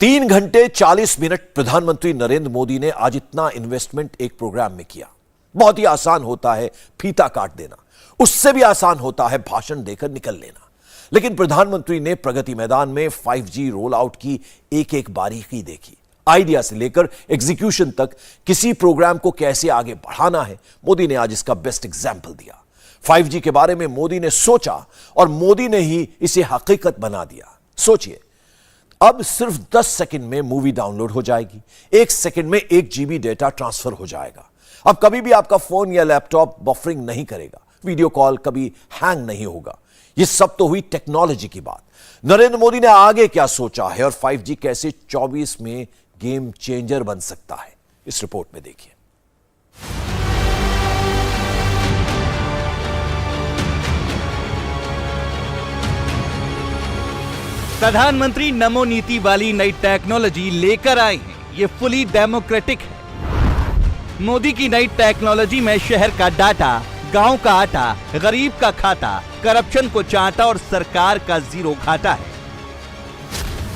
3 घंटे 40 मिनट प्रधानमंत्री नरेंद्र मोदी ने आज इतना इन्वेस्टमेंट एक प्रोग्राम में किया। बहुत ही आसान होता है फीता काट देना, उससे भी आसान होता है भाषण देकर निकल लेना। लेकिन प्रधानमंत्री ने प्रगति मैदान में 5G रोल आउट की एक एक बारीकी देखी। आइडिया से लेकर एग्जीक्यूशन तक किसी प्रोग्राम को कैसे आगे बढ़ाना है, मोदी ने आज इसका बेस्ट एग्जाम्पल दिया। 5G के बारे में मोदी ने सोचा और मोदी ने ही इसे हकीकत बना दिया। सोचिए, अब सिर्फ 10 सेकंड में मूवी डाउनलोड हो जाएगी, 1 सेकंड में 1 GB डेटा ट्रांसफर हो जाएगा। अब कभी भी आपका फोन या लैपटॉप बफरिंग नहीं करेगा, वीडियो कॉल कभी हैंग नहीं होगा। यह सब तो हुई टेक्नोलॉजी की बात। नरेंद्र मोदी ने आगे क्या सोचा है और 5G कैसे 24 में गेम चेंजर बन सकता है, इस रिपोर्ट में देखिए। प्रधानमंत्री नमो नीति वाली नई टेक्नोलॉजी लेकर आए हैं। ये फुली डेमोक्रेटिक है। मोदी की नई टेक्नोलॉजी में शहर का डाटा, गांव का आटा, गरीब का खाता, करप्शन को चाटा और सरकार का जीरो घाटा है।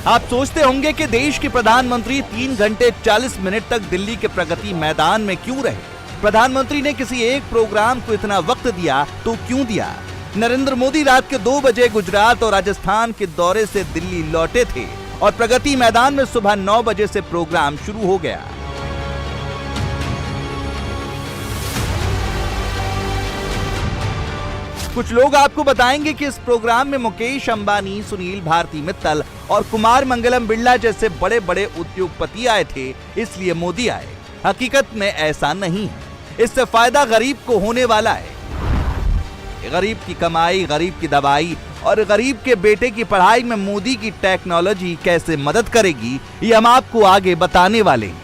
आप सोचते होंगे कि देश के प्रधानमंत्री 3 घंटे 40 मिनट तक दिल्ली के प्रगति मैदान में क्यों रहे। प्रधानमंत्री ने किसी एक प्रोग्राम को इतना वक्त दिया तो क्यों दिया। नरेंद्र मोदी रात के 2 बजे गुजरात और राजस्थान के दौरे से दिल्ली लौटे थे और प्रगति मैदान में सुबह 9 बजे से प्रोग्राम शुरू हो गया। कुछ लोग आपको बताएंगे कि इस प्रोग्राम में मुकेश अंबानी, सुनील भारती मित्तल और कुमार मंगलम बिरला जैसे बड़े बड़े उद्योगपति आए थे, इसलिए मोदी आए। हकीकत में ऐसा नहीं है। इससे फायदा गरीब को होने वाला है। गरीब की कमाई, गरीब की दवाई और गरीब के बेटे की पढ़ाई में मोदी की टेक्नोलॉजी कैसे मदद करेगी, ये हम आपको आगे बताने वाले हैं।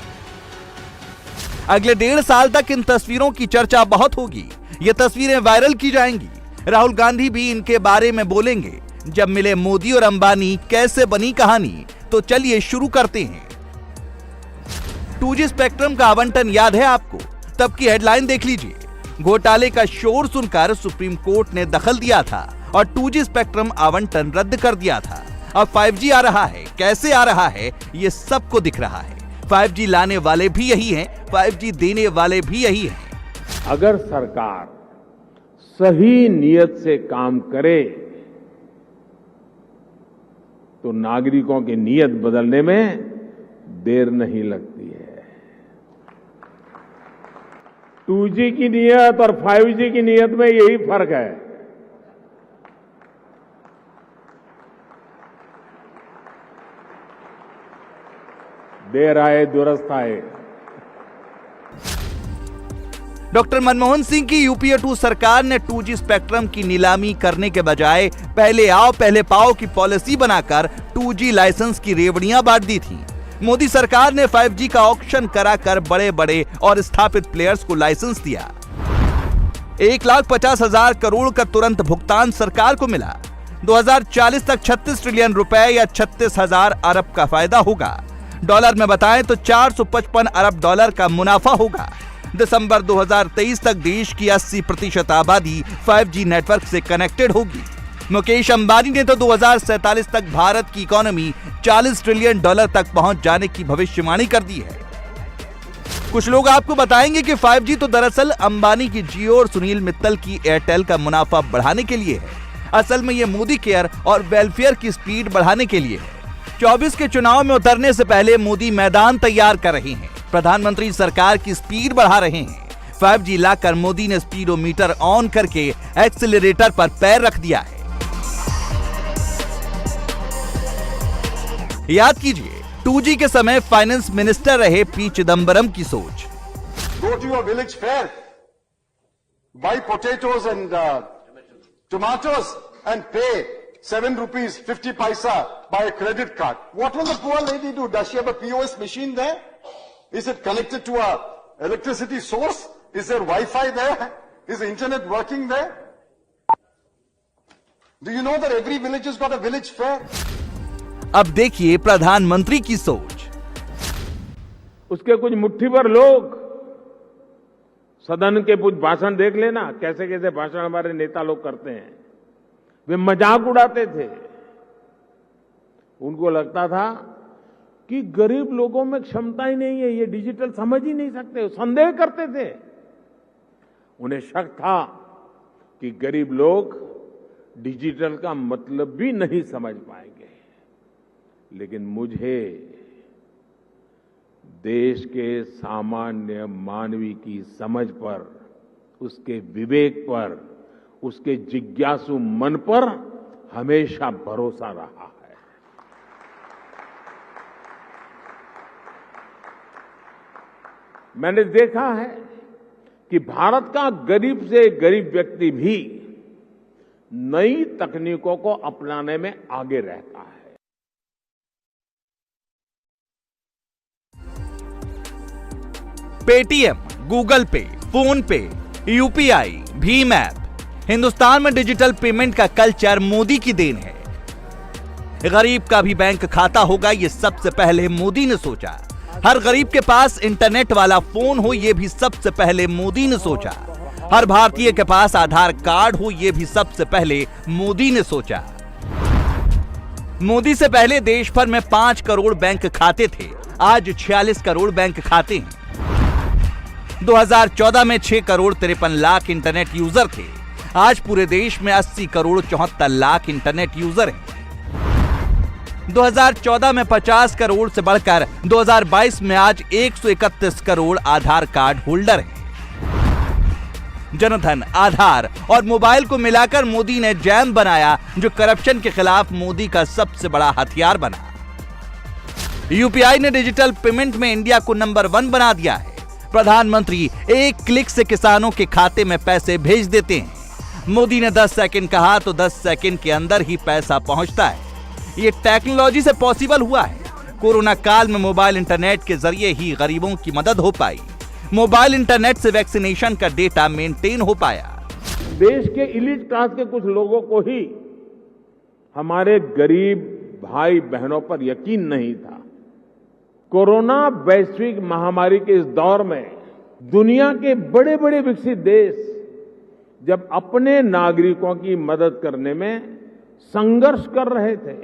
अगले 1.5 साल तक इन तस्वीरों की चर्चा बहुत होगी। ये तस्वीरें वायरल की जाएंगी। राहुल गांधी भी इनके बारे में बोलेंगे। जब मिले मोदी और अंबानी, कैसे बनी कहानी, तो चलिए शुरू करते हैं। 2G स्पेक्ट्रम का आवंटन याद है आपको? तब की हेडलाइन देख लीजिए। घोटाले का शोर सुनकर सुप्रीम कोर्ट ने दखल दिया था और 2G स्पेक्ट्रम आवंटन रद्द कर दिया था। अब 5G आ रहा है। कैसे आ रहा है, ये सबको दिख रहा है। 5G लाने वाले भी यही हैं, 5G देने वाले भी यही हैं। अगर सरकार सही नियत से काम करे तो नागरिकों की नियत बदलने में देर नहीं लगती है। 2G की नियत और 5G की नियत में यही फर्क है। देर आए दुरुस्त आए। डॉक्टर मनमोहन सिंह की यूपीए 2 सरकार ने 2G स्पेक्ट्रम की नीलामी करने के बजाय पहले आओ पहले पाओ की पॉलिसी बनाकर 2G लाइसेंस की रेवड़ियां बांट दी थी। मोदी सरकार ने 5G का ऑक्शन कराकर बड़े बड़े और स्थापित प्लेयर्स को लाइसेंस दिया। 1,50,000 करोड़ का तुरंत भुगतान सरकार को मिला। 2040 तक 36 ट्रिलियन रुपए या 36,000 अरब का फायदा होगा। डॉलर में बताएं तो 455 अरब डॉलर का मुनाफा होगा। दिसंबर 2023 तक देश की 80% आबादी 5G नेटवर्क से कनेक्टेड होगी। मुकेश अंबानी ने तो 2047 तक भारत की इकोनॉमी 40 ट्रिलियन डॉलर तक पहुंच जाने की भविष्यवाणी कर दी है। कुछ लोग आपको बताएंगे कि 5G तो दरअसल अंबानी की जियो और सुनील मित्तल की एयरटेल का मुनाफा बढ़ाने के लिए है। असल में यह मोदी केयर और वेलफेयर की स्पीड बढ़ाने के लिए है। 24 के चुनाव में उतरने से पहले मोदी मैदान तैयार कर रहे हैं। प्रधानमंत्री सरकार की स्पीड बढ़ा रहे हैं। 5G लाकर मोदी ने स्पीडोमीटर ऑन करके एक्सीलरेटर पर पैर रख दिया है। याद कीजिए, 2G के समय फाइनेंस मिनिस्टर रहे पी चिदंबरम की सोच। Go to your village fair, buy potatoes and tomatoes and pay 7 rupees 50 paisa by a credit card. What will the poor lady do? Does she have a POS machine there? Is it connected to a electricity source? Is there Wi-Fi there? Is the internet working there? Do you know that every village has got a village fair? अब देखिए प्रधानमंत्री की सोच। उसके कुछ मुट्ठी भर लोग सदन के कुछ भाषण देख लेना, कैसे कैसे भाषण हमारे नेता लोग करते हैं। वे मजाक उड़ाते थे। उनको लगता था कि गरीब लोगों में क्षमता ही नहीं है, ये डिजिटल समझ ही नहीं सकते, संदेह करते थे। उन्हें शक था कि गरीब लोग डिजिटल का मतलब भी नहीं समझ पाएंगे। लेकिन मुझे देश के सामान्य मानवी की समझ पर, उसके विवेक पर, उसके जिज्ञासु मन पर हमेशा भरोसा रहा है। मैंने देखा है कि भारत का गरीब से गरीब व्यक्ति भी नई तकनीकों को अपनाने में आगे रहता है। पेटीएम, गूगल पे, फोन पे, यूपीआई, भीम ऐप, हिंदुस्तान में डिजिटल पेमेंट का कल्चर मोदी की देन है। गरीब का भी बैंक खाता होगा, ये सबसे पहले मोदी ने सोचा। हर गरीब के पास इंटरनेट वाला फोन हो, ये भी सबसे पहले मोदी ने सोचा। हर भारतीय के पास आधार कार्ड हो, ये भी सबसे पहले मोदी ने सोचा। मोदी से पहले देश भर में 5 करोड़ बैंक खाते थे, आज 46 करोड़ बैंक खाते हैं। 2014 में 6 करोड़ 53 लाख इंटरनेट यूजर थे, आज पूरे देश में 80 करोड़ 74 लाख इंटरनेट यूजर हैं। 2014 में 50 करोड़ से बढ़कर 2022 में आज 131 करोड़ आधार कार्ड होल्डर हैं। जनधन, आधार और मोबाइल को मिलाकर मोदी ने जैम बनाया, जो करप्शन के खिलाफ मोदी का सबसे बड़ा हथियार बना। यूपीआई ने डिजिटल पेमेंट में इंडिया को नंबर 1 बना दिया है। प्रधानमंत्री एक क्लिक से किसानों के खाते में पैसे भेज देते हैं। मोदी ने 10 सेकंड कहा तो 10 सेकंड के अंदर ही पैसा पहुंचता है। ये टेक्नोलॉजी से पॉसिबल हुआ है। कोरोना काल में मोबाइल इंटरनेट के जरिए ही गरीबों की मदद हो पाई। मोबाइल इंटरनेट से वैक्सीनेशन का डेटा मेंटेन हो पाया। देश के इलीट क्लास के कुछ लोगों को ही हमारे गरीब भाई बहनों पर यकीन नहीं था। कोरोना वैश्विक महामारी के इस दौर में दुनिया के बड़े बड़े विकसित देश जब अपने नागरिकों की मदद करने में संघर्ष कर रहे थे,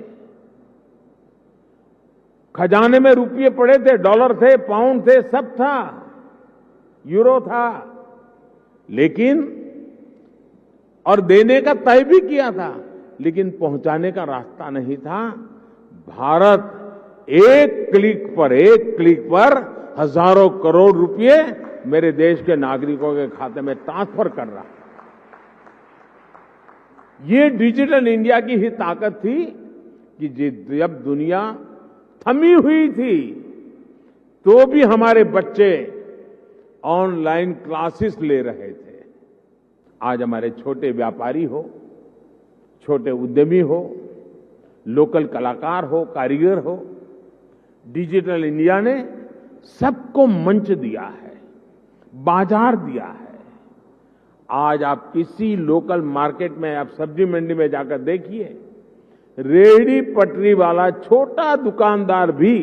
खजाने में रुपये पड़े थे, डॉलर थे, पाउंड थे, सब था, यूरो था, लेकिन और देने का तय भी किया था, लेकिन पहुंचाने का रास्ता नहीं था। भारत एक क्लिक पर हजारों करोड़ रुपए मेरे देश के नागरिकों के खाते में ट्रांसफर कर रहा है। ये डिजिटल इंडिया की ही ताकत थी कि जब दुनिया थमी हुई थी तो भी हमारे बच्चे ऑनलाइन क्लासेस ले रहे थे। आज हमारे छोटे व्यापारी हो, छोटे उद्यमी हो, लोकल कलाकार हो, कारीगर हो, डिजिटल इंडिया ने सबको मंच दिया है, बाजार दिया है। आज आप किसी लोकल मार्केट में, आप सब्जी मंडी में जाकर देखिए, रेहड़ी पटरी वाला छोटा दुकानदार भी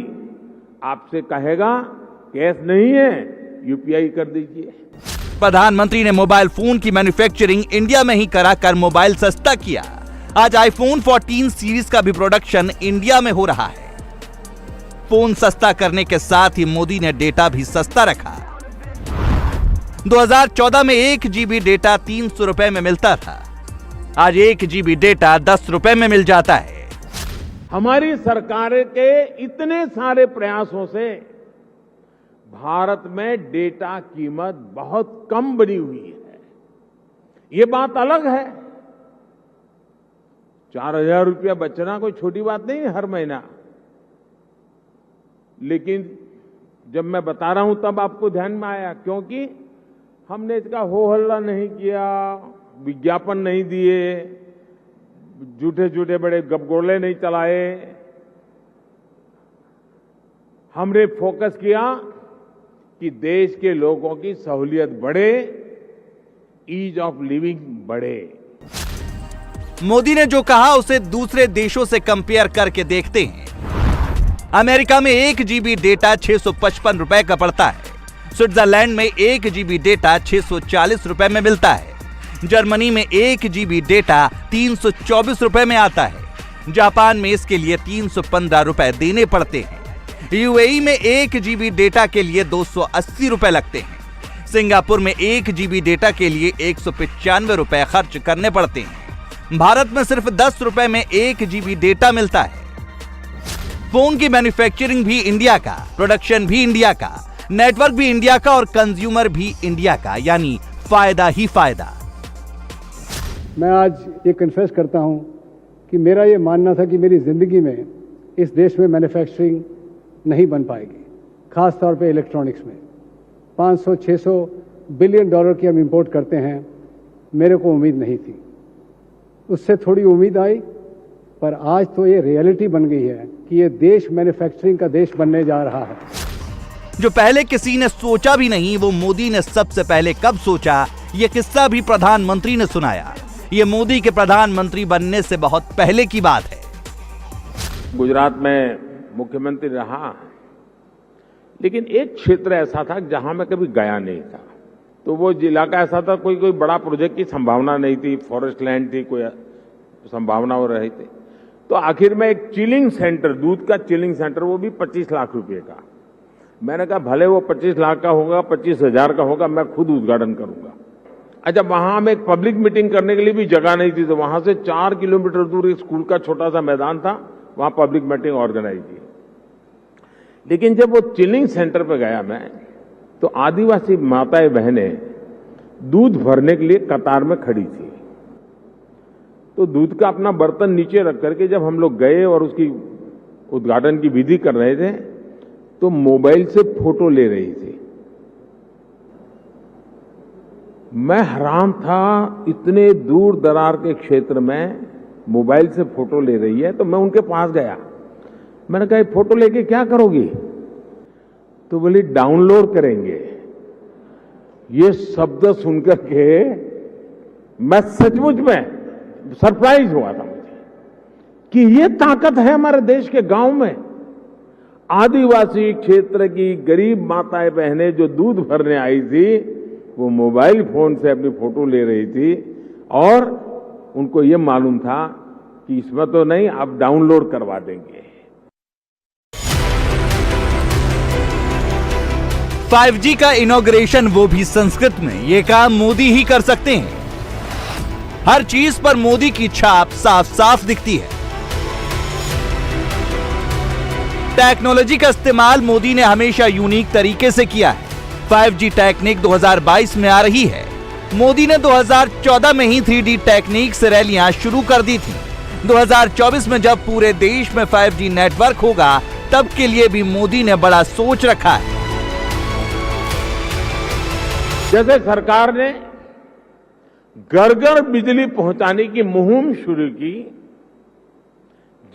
आपसे कहेगा कैश नहीं है, यूपीआई कर दीजिए। प्रधानमंत्री ने मोबाइल फोन की मैन्युफैक्चरिंग इंडिया में ही कराकर मोबाइल सस्ता किया। आज आईफोन 14 सीरीज का भी प्रोडक्शन इंडिया में हो रहा है। फोन सस्ता करने के साथ ही मोदी ने डेटा भी सस्ता रखा। 2014 में 1 GB डेटा 300 रुपए में मिलता था, आज 1 GB डेटा 10 रुपए में मिल जाता है। हमारी सरकार के इतने सारे प्रयासों से भारत में डेटा कीमत बहुत कम बनी हुई है। ये बात अलग है, 4000 रुपया बचना कोई छोटी बात नहीं है हर महीना, लेकिन जब मैं बता रहा हूं तब आपको ध्यान में आया, क्योंकि हमने इसका हो हल्ला नहीं किया, विज्ञापन नहीं दिए, झूठे झूठे बड़े गपगोले नहीं चलाए। हमने फोकस किया कि देश के लोगों की सहूलियत बढ़े, ईज ऑफ लिविंग बढ़े। मोदी ने जो कहा उसे दूसरे देशों से कंपेयर करके देखते हैं। अमेरिका में 1 GB डेटा 655 रुपए का पड़ता है। स्विट्जरलैंड में 1 GB डेटा 640 रुपए में मिलता है। जर्मनी में 1 GB डेटा 324 रुपए में आता है। जापान में इसके लिए 315 रुपए देने पड़ते हैं। यूएई में 1 GB डेटा के लिए 280 रुपए लगते हैं। सिंगापुर में 1 GB डेटा के लिए 195 रुपए खर्च करने पड़ते हैं। भारत में सिर्फ 10 रुपए में 1 GB डेटा मिलता है। फोन की मैन्युफैक्चरिंग भी इंडिया का, प्रोडक्शन भी इंडिया का, नेटवर्क भी इंडिया का और कंज्यूमर भी इंडिया का, यानी फायदा ही फायदा। मैं आज ये कन्फेस करता हूं कि मेरा ये मानना था कि मेरी जिंदगी में इस देश में मैन्युफैक्चरिंग नहीं बन पाएगी, खास तौर पे इलेक्ट्रॉनिक्स में। 500-600 बिलियन डॉलर की हम इंपोर्ट करते हैं, मेरे को उम्मीद नहीं थी। उससे थोड़ी उम्मीद आई, पर आज तो ये रियलिटी बन गई है कि ये देश मैन्युफैक्चरिंग का देश बनने जा रहा है। जो पहले किसी ने सोचा भी नहीं, वो मोदी ने सबसे पहले कब सोचा, ये किस्सा भी प्रधानमंत्री ने सुनाया। ये मोदी के प्रधानमंत्री बनने से बहुत पहले की बात है। गुजरात में मुख्यमंत्री रहा, लेकिन एक क्षेत्र ऐसा था जहां मैं कभी गया नहीं था। तो वो इलाका ऐसा था, कोई बड़ा प्रोजेक्ट की संभावना नहीं थी, फॉरेस्ट लैंड थी, कोई संभावना हो रही थी। तो आखिर में एक चिलिंग सेंटर, दूध का चिलिंग सेंटर, वो भी 25 लाख रुपए का। मैंने कहा भले वो 25 लाख का होगा, 25,000 का होगा, मैं खुद उद्घाटन करूंगा। अच्छा, वहां में एक पब्लिक मीटिंग करने के लिए भी जगह नहीं थी, तो वहां से 4 किलोमीटर दूर एक स्कूल का छोटा सा मैदान था, वहां पब्लिक मीटिंग ऑर्गेनाइज की। लेकिन जब वो चिलिंग सेंटर पे गया मैं, तो आदिवासी माताएं बहनें दूध भरने के लिए कतार में खड़ी थी। तो दूध का अपना बर्तन नीचे रख करके जब हम लोग गए और उसकी उद्घाटन की विधि कर रहे थे, तो मोबाइल से फोटो ले रही थी। मैं हैरान था, इतने दूर दरार के क्षेत्र में मोबाइल से फोटो ले रही है। तो मैं उनके पास गया, मैंने कहा फोटो लेके क्या करोगी? तो बोली डाउनलोड करेंगे। ये शब्द सुनकर के मैं सचमुच में सरप्राइज हुआ था मुझे कि ये ताकत है हमारे देश के गांव में। आदिवासी क्षेत्र की गरीब माताएं बहनें जो दूध भरने आई थी, वो मोबाइल फोन से अपनी फोटो ले रही थी और उनको ये मालूम था कि इसमें तो नहीं, आप डाउनलोड करवा देंगे। 5G का इनॉग्रेशन, वो भी संस्कृत में, ये काम मोदी ही कर सकते हैं। हर चीज पर मोदी की छाप साफ साफ दिखती है। टेक्नोलॉजी का इस्तेमाल मोदी ने हमेशा यूनिक तरीके से किया है। 5G टेक्निक 2022 में आ रही है। मोदी ने 2014 में ही 3D टेक्निक से रैलियां शुरू कर दी थी। 2024 में जब पूरे देश में 5G नेटवर्क होगा, तब के लिए भी मोदी ने बड़ा सोच रखा है। जैसे सरकार ने घर घर बिजली पहुंचाने की मुहिम शुरू की,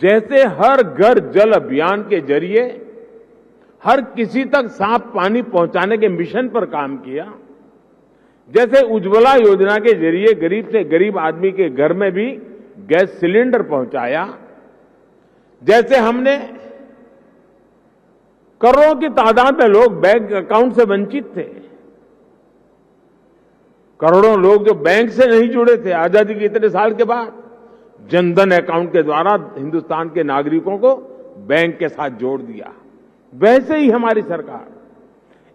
जैसे हर घर जल अभियान के जरिए हर किसी तक साफ पानी पहुंचाने के मिशन पर काम किया, जैसे उज्ज्वला योजना के जरिए गरीब से गरीब आदमी के घर में भी गैस सिलेंडर पहुंचाया, जैसे हमने करोड़ों की तादाद में लोग बैंक अकाउंट से वंचित थे, करोड़ों लोग जो बैंक से नहीं जुड़े थे, आजादी के इतने साल के बाद जनधन अकाउंट के द्वारा हिंदुस्तान के नागरिकों को बैंक के साथ जोड़ दिया। वैसे ही हमारी सरकार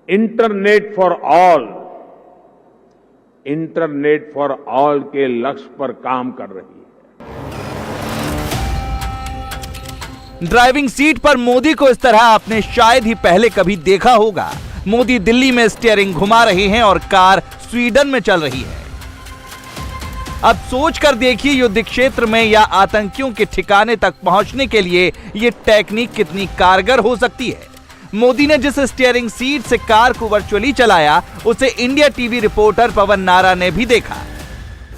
इंटरनेट फॉर ऑल के लक्ष्य पर काम कर रही है। ड्राइविंग सीट पर मोदी को इस तरह आपने शायद ही पहले कभी देखा होगा। मोदी दिल्ली में स्टीयरिंग घुमा रहे हैं और कार स्वीडन में चल रही है। अब सोच कर देखिए, युद्ध क्षेत्र में या आतंकियों के ठिकाने तक पहुंचने के लिए ये टेक्निक कितनी कारगर हो सकती है। मोदी ने जिस स्टीयरिंग सीट से कार को वर्चुअली चलाया, उसे इंडिया टीवी रिपोर्टर पवन नारा ने भी देखा।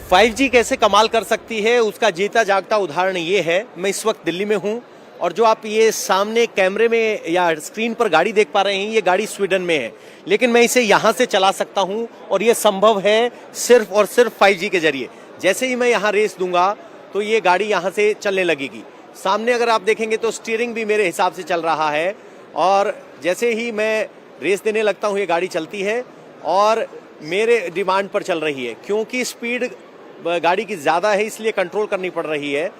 5G कैसे कमाल कर सकती है, उसका जीता जागता उदाहरण ये है। मैं इस वक्त दिल्ली में हूँ और जो आप ये सामने कैमरे में या स्क्रीन पर गाड़ी देख पा रहे हैं, ये गाड़ी स्वीडन में है, लेकिन मैं इसे यहाँ से चला सकता हूँ और ये संभव है सिर्फ और सिर्फ 5G के जरिए। जैसे ही मैं यहाँ रेस दूंगा तो ये गाड़ी यहाँ से चलने लगेगी। सामने अगर आप देखेंगे तो स्टीयरिंग भी मेरे हिसाब से चल रहा है और जैसे ही मैं रेस देने लगता हूँ ये गाड़ी चलती है और मेरे डिमांड पर चल रही है। क्योंकि स्पीड गाड़ी की ज़्यादा है इसलिए कंट्रोल करनी पड़ रही है।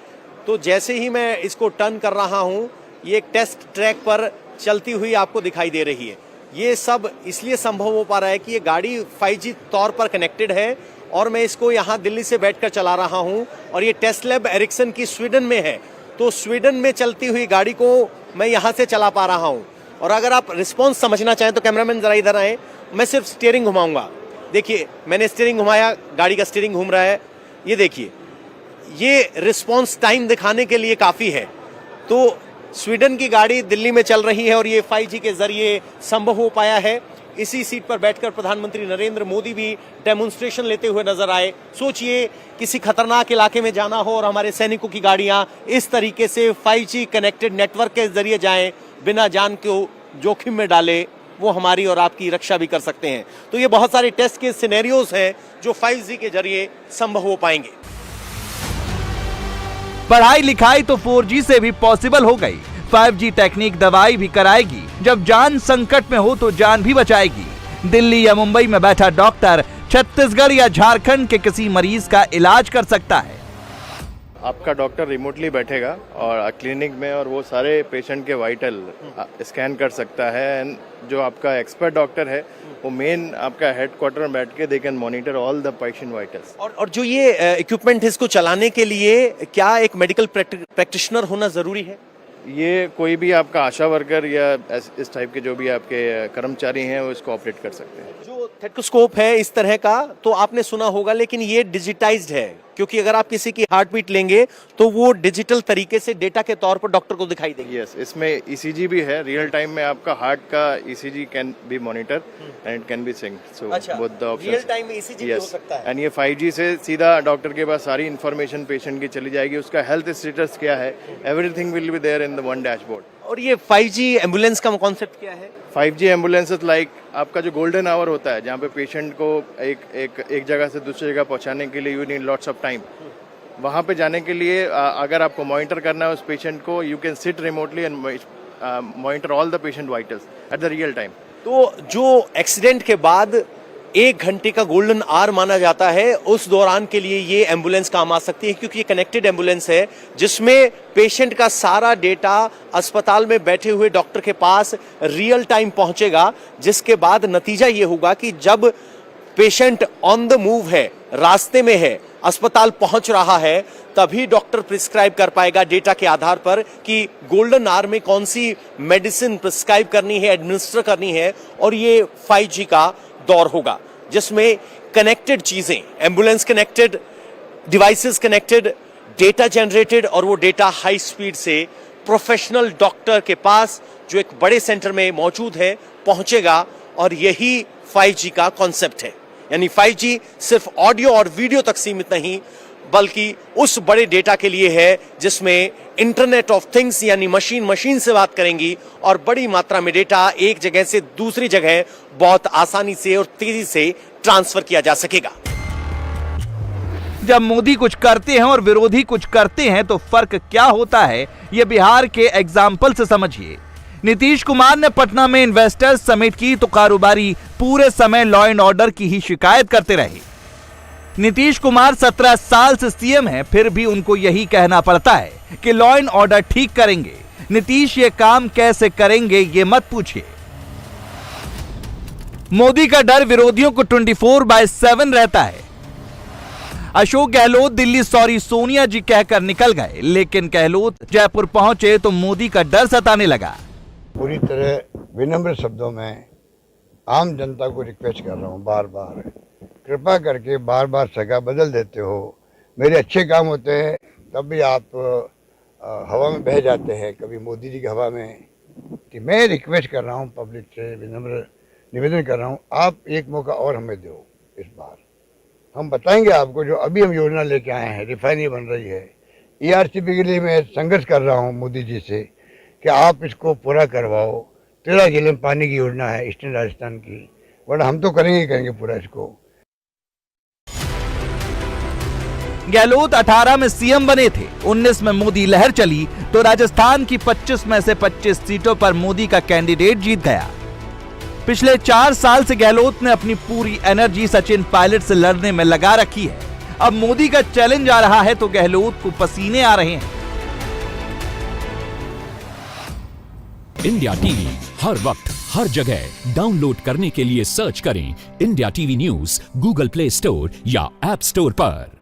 तो जैसे ही मैं इसको टर्न कर रहा हूँ, ये एक टेस्ट ट्रैक पर चलती हुई आपको दिखाई दे रही है। ये सब इसलिए संभव हो पा रहा है कि ये गाड़ी 5G तौर पर कनेक्टेड है और मैं इसको यहाँ दिल्ली से बैठकर चला रहा हूँ और ये टेस्ट लैब एरिक्सन की स्वीडन में है। तो स्वीडन में चलती हुई गाड़ी को मैं यहाँ से चला पा रहा हूँ। और अगर आप रिस्पॉन्स समझना चाहें तो कैमरामैन जरा इधर आए, मैं सिर्फ स्टीयरिंग घुमाऊंगा। देखिए मैंने स्टीयरिंग घुमाया, गाड़ी का स्टीयरिंग घूम रहा है। ये देखिए, ये रिस्पॉन्स टाइम दिखाने के लिए काफ़ी है। तो स्वीडन की गाड़ी दिल्ली में चल रही है और ये 5G के जरिए संभव हो पाया है। इसी सीट पर बैठकर प्रधानमंत्री नरेंद्र मोदी भी डेमोन्स्ट्रेशन लेते हुए नजर आए। सोचिए किसी खतरनाक इलाके में जाना हो और हमारे सैनिकों की गाड़ियां इस तरीके से 5G कनेक्टेड नेटवर्क के जरिए जाएं, बिना जान को जोखिम में डाले, वो हमारी और आपकी रक्षा भी कर सकते हैं। तो ये बहुत सारे टेस्ट के सिनेरियोज हैं जो 5G के जरिए संभव हो पाएंगे। पढ़ाई लिखाई तो 4G से भी पॉसिबल हो गई। 5G टेक्निक दवाई भी कराएगी। जब जान संकट में हो तो जान भी बचाएगी। दिल्ली या मुंबई में बैठा डॉक्टर छत्तीसगढ़ या झारखंड के किसी मरीज का इलाज कर सकता है। आपका डॉक्टर रिमोटली बैठेगा और क्लिनिक में और वो सारे पेशेंट के वाइटल स्कैन कर सकता है। एंड जो आपका एक्सपर्ट डॉक्टर है वो मेन आपका हेडक्वार्टर में बैठ के they can monitor all the patient vitals. और जो ये इक्विपमेंट है इसको चलाने के लिए क्या एक मेडिकल प्रैक्टिशनर होना जरूरी है? ये कोई भी आपका आशा वर्कर या इस टाइप के जो भी आपके कर्मचारी हैं वो इसको ऑपरेट कर सकते हैं। जो थेटोस्कोप है इस तरह का तो आपने सुना होगा, लेकिन ये डिजिटाइज्ड है, क्योंकि अगर आप किसी की हार्ट बीट लेंगे तो वो डिजिटल तरीके से डेटा के तौर पर डॉक्टर को दिखाई देगी। यस, इसमें ईसीजी भी है। रियल टाइम में आपका हार्ट का ECG can be monitor and it can be sync. So both the options, real time में ईसीजी भी हो सकता है। एंड ये 5G से सीधा डॉक्टर के पास सारी इन्फॉर्मेशन पेशेंट की चली जाएगी। उसका हेल्थ स्टेटस क्या है, everything will be there in the one dashboard. और ये 5G एम्बुलेंस का कॉन्सेप्ट क्या है? 5G एम्बुलेंस लाइक आपका जो गोल्डन आवर होता है, जहाँ पे पेशेंट को एक जगह से दूसरी जगह पहुँचाने के लिए you need lots of time. वहाँ पे जाने के लिए अगर आपको मॉनिटर करना है उस पेशेंट को, you can sit remotely and monitor all the patient vitals at the real time. तो जो एक्सीडेंट के बाद 1 घंटे का गोल्डन आवर माना जाता है, उस दौरान के लिए ये एम्बुलेंस काम आ सकती है, क्योंकि ये कनेक्टेड एम्बुलेंस है जिसमें पेशेंट का सारा डेटा अस्पताल में बैठे हुए डॉक्टर के पास रियल टाइम पहुंचेगा, जिसके बाद नतीजा ये होगा कि जब पेशेंट ऑन द मूव है, रास्ते में है, अस्पताल पहुंच रहा है, तभी डॉक्टर प्रिस्क्राइब कर पाएगा डेटा के आधार पर कि गोल्डन आवर में कौन सी मेडिसिन प्रिस्क्राइब करनी है, एडमिनिस्टर करनी है। और ये 5G का दौर होगा जिसमें कनेक्टेड चीजें, ambulance connected, devices connected, data generated, और वो डेटा हाई स्पीड से प्रोफेशनल डॉक्टर के पास जो एक बड़े सेंटर में मौजूद है पहुंचेगा। और यही 5G का कॉन्सेप्ट है। यानी 5G सिर्फ ऑडियो और वीडियो तक सीमित नहीं, बल्कि उस बड़े डेटा के लिए है जिसमें इंटरनेट ऑफ थिंग्स यानी मशीन से बात करेंगी और बड़ी मात्रा में डेटा एक जगह से दूसरी जगह बहुत आसानी से और तेजी से ट्रांसफर किया जा सकेगा। जब मोदी कुछ करते हैं और विरोधी कुछ करते हैं तो फर्क क्या होता है, ये बिहार के एग्जाम्पल से समझिए। नीतीश कुमार ने पटना में इन्वेस्टर्स समिट की तो कारोबारी पूरे समय लॉ एंड ऑर्डर की ही शिकायत करते रहे। नीतीश कुमार 17 साल से सीएम हैं, फिर भी उनको यही कहना पड़ता है कि लॉ एंड ऑर्डर ठीक करेंगे। नीतीश ये काम कैसे करेंगे ये मत पूछिए। मोदी का डर विरोधियों को 24/7 रहता है। अशोक गहलोत दिल्ली सॉरी सोनिया जी कहकर निकल गए, लेकिन गहलोत जयपुर पहुंचे तो मोदी का डर सताने लगा। पूरी तरह विनम्र शब्दों में आम जनता को रिक्वेस्ट कर रहा हूँ, बार बार कृपा करके बार बार जगह बदल देते हो। मेरे अच्छे काम होते हैं तब भी आप हवा में बह जाते हैं, कभी मोदी जी की हवा में। कि मैं रिक्वेस्ट कर रहा हूँ, पब्लिक से विनम्र निवेदन कर रहा हूँ, आप एक मौका और हमें दो। इस बार हम बताएंगे आपको जो अभी हम योजना लेके आए हैं, रिफाइनरी बन रही है। ERCP के लिए मैं संघर्ष कर रहा हूँ मोदी जी से कि आप इसको पूरा करवाओ। 13 जिले में पानी की योजना है ईस्टर्न राजस्थान की, वरना हम तो करेंगे पूरा इसको। गहलोत 18 में सीएम बने थे, 19 में मोदी लहर चली तो राजस्थान की 25 में से 25 सीटों पर मोदी का कैंडिडेट जीत गया। पिछले 4 साल से गहलोत ने अपनी पूरी एनर्जी सचिन पायलट से लड़ने में लगा रखी है। अब मोदी का चैलेंज आ रहा है तो गहलोत को पसीने आ रहे हैं। इंडिया टीवी हर वक्त हर जगह डाउनलोड करने के लिए सर्च करें India TV news Google play store या ऐप स्टोर पर।